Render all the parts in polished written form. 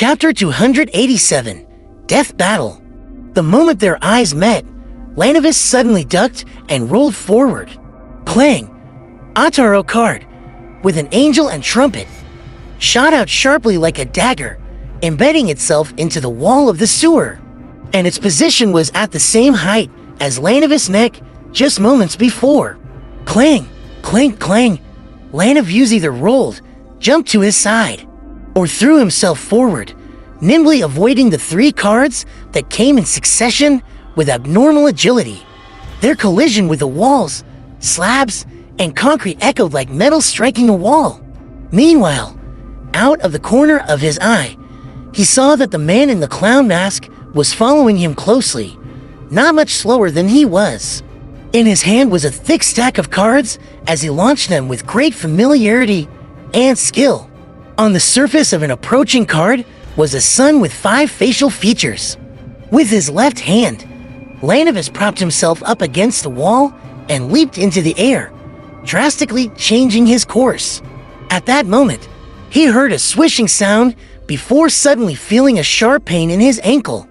Chapter 287, Death Battle. The moment their eyes met, Lanavis suddenly ducked and rolled forward, playing a tarot card with an angel and trumpet, shot out sharply like a dagger, embedding itself into the wall of the sewer, and its position was at the same height as Lanavis' neck just moments before. Clang, clank, clang. Lanavis either rolled, jumped to his side, or threw himself forward, nimbly avoiding the three cards that came in succession with abnormal agility. Their collision with the walls, slabs, and concrete echoed like metal striking a wall. Meanwhile, out of the corner of his eye, he saw that the man in the clown mask was following him closely, not much slower than he was. In his hand was a thick stack of cards as he launched them with great familiarity and skill. On the surface of an approaching card was a sun with 5 facial features. With his left hand, Lanavis propped himself up against the wall and leaped into the air, drastically changing his course. At that moment, he heard a swishing sound before suddenly feeling a sharp pain in his ankle.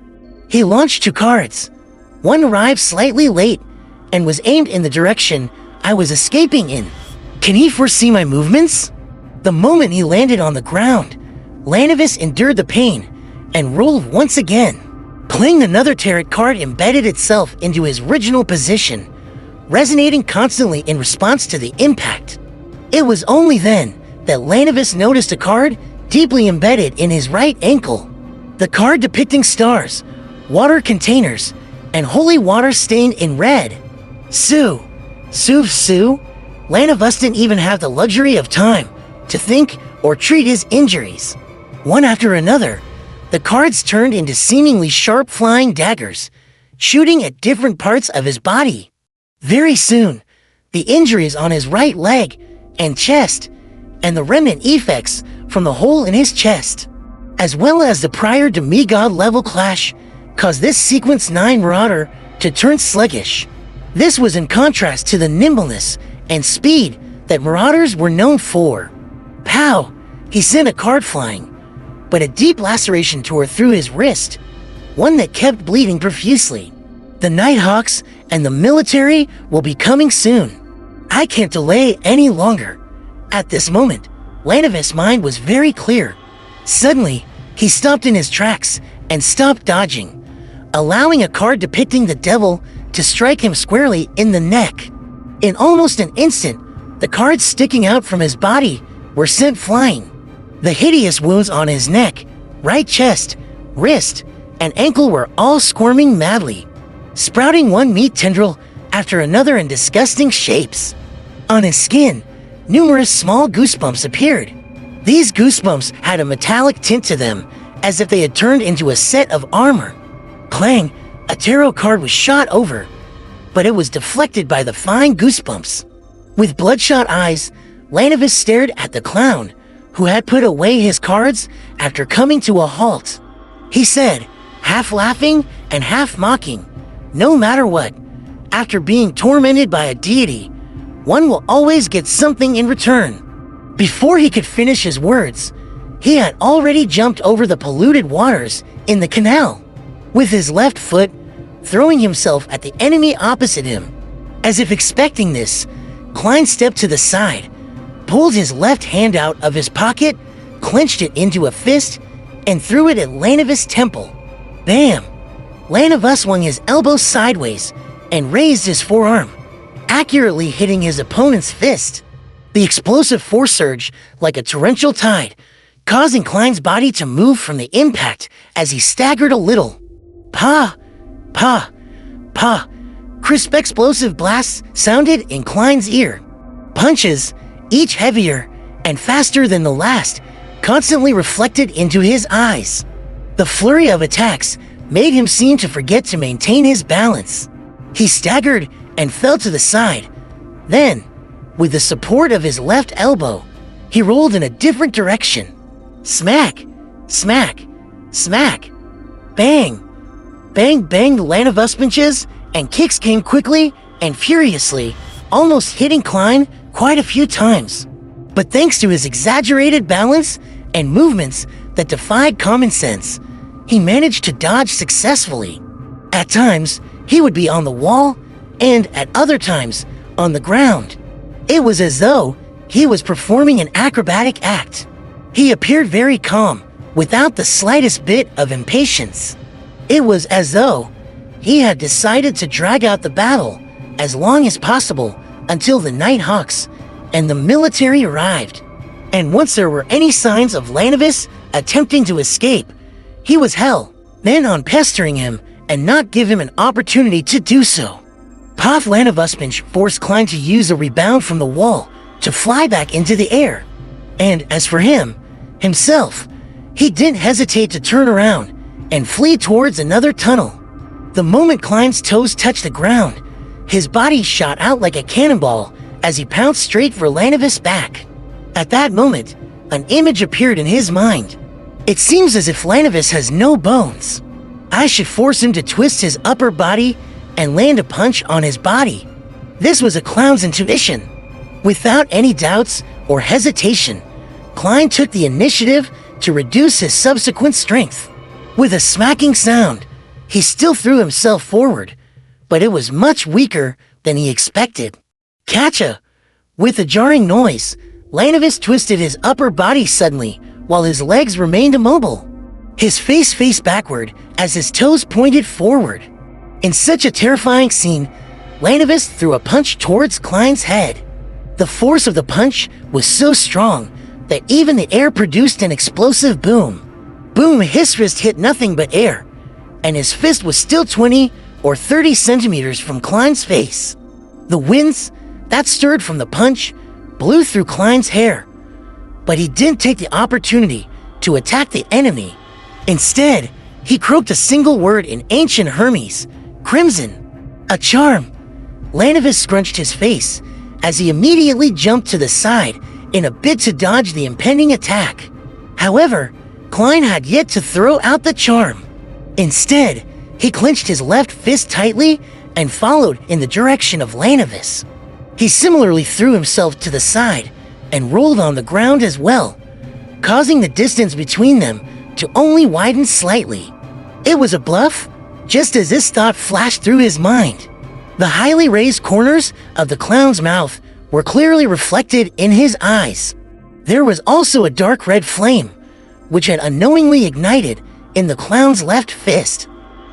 He launched 2 cards. One arrived slightly late and was aimed in the direction I was escaping in. Can he foresee my movements? The moment he landed on the ground, Lanavis endured the pain and rolled once again. Playing another tarot card embedded itself into his original position, resonating constantly in response to the impact. It was only then that Lanavis noticed a card deeply embedded in his right ankle. The card depicting stars, water containers, and holy water stained in red. Sue. Lanavis didn't even have the luxury of time to think or treat his injuries. One after another, the cards turned into seemingly sharp flying daggers, shooting at different parts of his body. Very soon, the injuries on his right leg and chest, and the remnant effects from the hole in his chest, as well as the prior demigod level clash, caused this Sequence 9 Marauder to turn sluggish. This was in contrast to the nimbleness and speed that Marauders were known for. Pow! He sent a card flying, but a deep laceration tore through his wrist, one that kept bleeding profusely. The Nighthawks and the military will be coming soon. I can't delay any longer. At this moment, Lanavis' mind was very clear. Suddenly, he stopped in his tracks and stopped dodging, allowing a card depicting the devil to strike him squarely in the neck. In almost an instant, the cards sticking out from his body were sent flying. The hideous wounds on his neck, right chest, wrist, and ankle were all squirming madly, sprouting one meat tendril after another in disgusting shapes. On his skin, numerous small goosebumps appeared. These goosebumps had a metallic tint to them, as if they had turned into a set of armor. Clang, a tarot card was shot over, but it was deflected by the fine goosebumps. With bloodshot eyes, Lanavis stared at the clown, who had put away his cards after coming to a halt. He said, half laughing and half mocking, "No matter what, after being tormented by a deity, one will always get something in return." Before he could finish his words, he had already jumped over the polluted waters in the canal, with his left foot throwing himself at the enemy opposite him. As if expecting this, Klein stepped to the side, pulled his left hand out of his pocket, clenched it into a fist, and threw it at Lanavis' temple. Bam! Lanavis swung his elbow sideways and raised his forearm, accurately hitting his opponent's fist. The explosive force surged like a torrential tide, causing Klein's body to move from the impact as he staggered a little. Pa! Pa! Pa! Crisp explosive blasts sounded in Klein's ear. Punches, each heavier and faster than the last, constantly reflected into his eyes. The flurry of attacks made him seem to forget to maintain his balance. He staggered and fell to the side. Then, with the support of his left elbow, he rolled in a different direction. Smack! Smack! Smack! Bang! Bang, bang, the Lanavis punches and kicks came quickly and furiously, almost hitting Klein quite a few times. But thanks to his exaggerated balance and movements, that defied common sense, he managed to dodge successfully. At times, he would be on the wall, and at other times, on the ground. It was as though he was performing an acrobatic act. He appeared very calm, without the slightest bit of impatience. It was as though he had decided to drag out the battle as long as possible until the Nighthawks and the military arrived. And once there were any signs of Lanavis attempting to escape, he was hell bent on pestering him and not give him an opportunity to do so. Path Lanavuspench forced Klein to use a rebound from the wall to fly back into the air. And as for himself, he didn't hesitate to turn around and flee towards another tunnel. The moment Klein's toes touched the ground, his body shot out like a cannonball as he pounced straight for Lanavis' back. At that moment, an image appeared in his mind. It seems as if Lanavis has no bones. I should force him to twist his upper body and land a punch on his body. This was a clown's intuition. Without any doubts or hesitation, Klein took the initiative to reduce his subsequent strength. With a smacking sound, he still threw himself forward, but it was much weaker than he expected. Catcha! With a jarring noise, Lanavis twisted his upper body suddenly while his legs remained immobile. His face faced backward as his toes pointed forward. In such a terrifying scene, Lanavis threw a punch towards Klein's head. The force of the punch was so strong that even the air produced an explosive boom. Boom, his fist hit nothing but air, and his fist was still 20 or 30 centimeters from Klein's face. The winds that stirred from the punch blew through Klein's hair, but he didn't take the opportunity to attack the enemy. Instead, he croaked a single word in ancient Hermes, crimson. A charm. Lanavis scrunched his face as he immediately jumped to the side in a bid to dodge the impending attack. However, Klein had yet to throw out the charm. Instead, he clenched his left fist tightly and followed in the direction of Lanavis. He similarly threw himself to the side and rolled on the ground as well, causing the distance between them to only widen slightly. It was a bluff, just as this thought flashed through his mind. The highly raised corners of the clown's mouth were clearly reflected in his eyes. There was also a dark red flame, which had unknowingly ignited in the clown's left fist.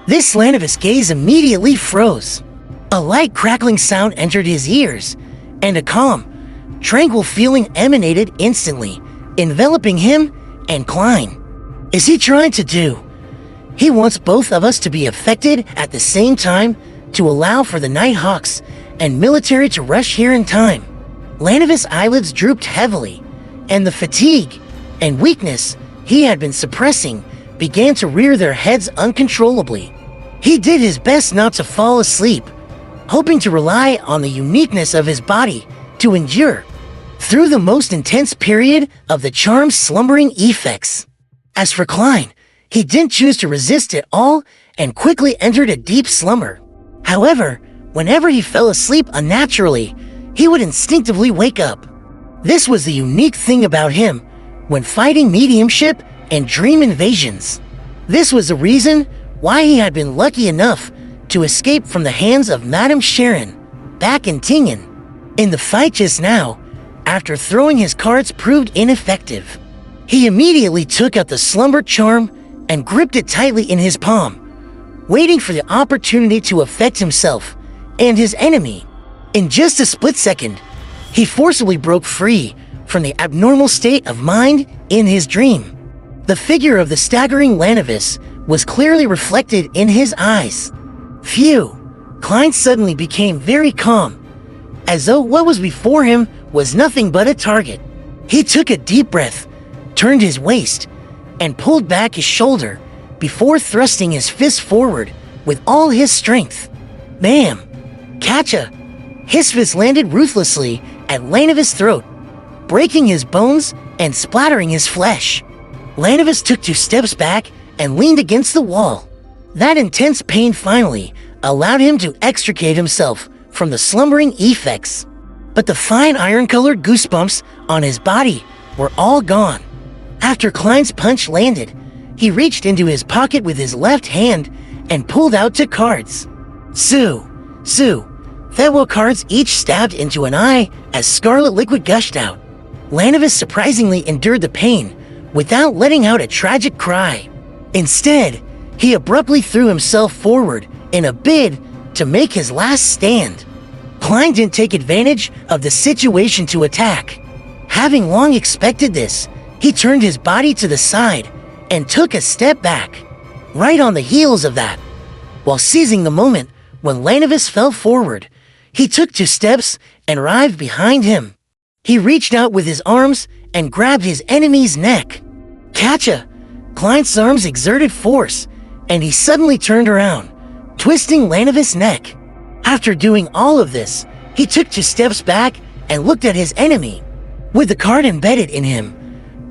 This Lanavis gaze immediately froze. A light crackling sound entered his ears, and a calm, tranquil feeling emanated instantly, enveloping him and Klein. Is he trying to do? He wants both of us to be affected at the same time to allow for the Nighthawks and military to rush here in time. Lanavis' eyelids drooped heavily, and the fatigue and weakness he had been suppressing began to rear their heads uncontrollably. He did his best not to fall asleep, hoping to rely on the uniqueness of his body to endure through the most intense period of the charm's slumbering effects. As for Klein, he didn't choose to resist at all and quickly entered a deep slumber. However, whenever he fell asleep unnaturally, he would instinctively wake up. This was the unique thing about him when fighting mediumship and dream invasions. This was the reason why he had been lucky enough to escape from the hands of Madame Sharon back in Tingen. In the fight just now, after throwing his cards proved ineffective, he immediately took out the slumber charm and gripped it tightly in his palm, waiting for the opportunity to affect himself and his enemy. In just a split second, he forcibly broke free from the abnormal state of mind in his dream. The figure of the staggering Lanavis was clearly reflected in his eyes. Phew! Klein suddenly became very calm, as though what was before him was nothing but a target. He took a deep breath, turned his waist, and pulled back his shoulder before thrusting his fist forward with all his strength. Bam! Catcha! His fist landed ruthlessly at Lanavis' throat, breaking his bones and splattering his flesh. Lanavis took 2 steps back and leaned against the wall. That intense pain finally allowed him to extricate himself from the slumbering effects. But the fine iron-colored goosebumps on his body were all gone. After Klein's punch landed, he reached into his pocket with his left hand and pulled out 2 cards. Sue, farewell cards each stabbed into an eye as scarlet liquid gushed out. Lanovis surprisingly endured the pain without letting out a tragic cry. Instead, he abruptly threw himself forward in a bid to make his last stand. Klein didn't take advantage of the situation to attack. Having long expected this, he turned his body to the side and took a step back. Right on the heels of that, while seizing the moment when Lanovis fell forward, he took 2 steps and arrived behind him. He reached out with his arms and grabbed his enemy's neck. Catcha! Klein's arms exerted force, and he suddenly turned around, twisting Lanovis' neck. After doing all of this, he took 2 steps back and looked at his enemy. With the card embedded in him,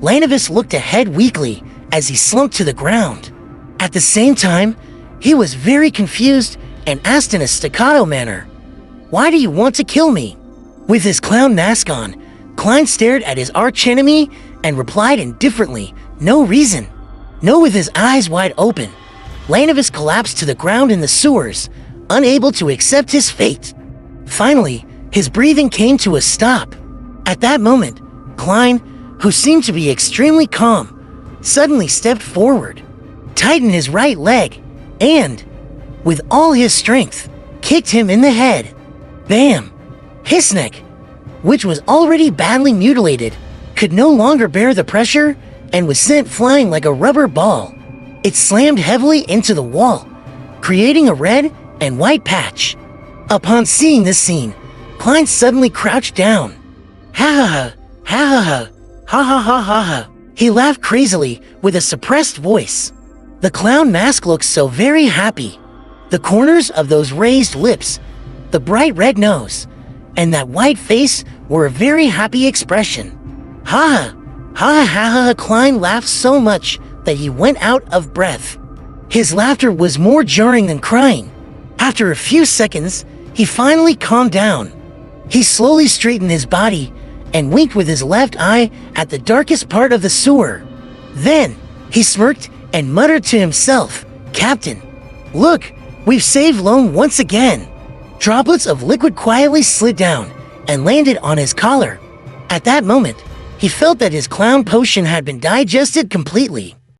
Lanovis looked ahead weakly as he slumped to the ground. At the same time, he was very confused and asked in a staccato manner, "Why do you want to kill me?" With his clown mask on, Klein stared at his archenemy and replied indifferently, "No reason." No, with his eyes wide open, Lanovis collapsed to the ground in the sewers, unable to accept his fate. Finally, his breathing came to a stop. At that moment, Klein, who seemed to be extremely calm, suddenly stepped forward, tightened his right leg, and, with all his strength, kicked him in the head. Bam! His neck, which was already badly mutilated, could no longer bear the pressure and was sent flying like a rubber ball. It slammed heavily into the wall, creating a red and white patch. Upon seeing this scene, Klein suddenly crouched down. Ha ha ha, ha ha ha, ha ha ha ha ha. He laughed crazily with a suppressed voice. The clown mask looked so very happy. The corners of those raised lips, the bright red nose, and that white face were a very happy expression. Ha ha ha ha. Klein laughed so much that he went out of breath. His laughter was more jarring than crying. After a few seconds, he finally calmed down. He slowly straightened his body and winked with his left eye at the darkest part of the sewer. Then, he smirked and muttered to himself, "Captain, look, we've saved Lone once again." Droplets of liquid quietly slid down and landed on his collar. At that moment, he felt that his clown potion had been digested completely.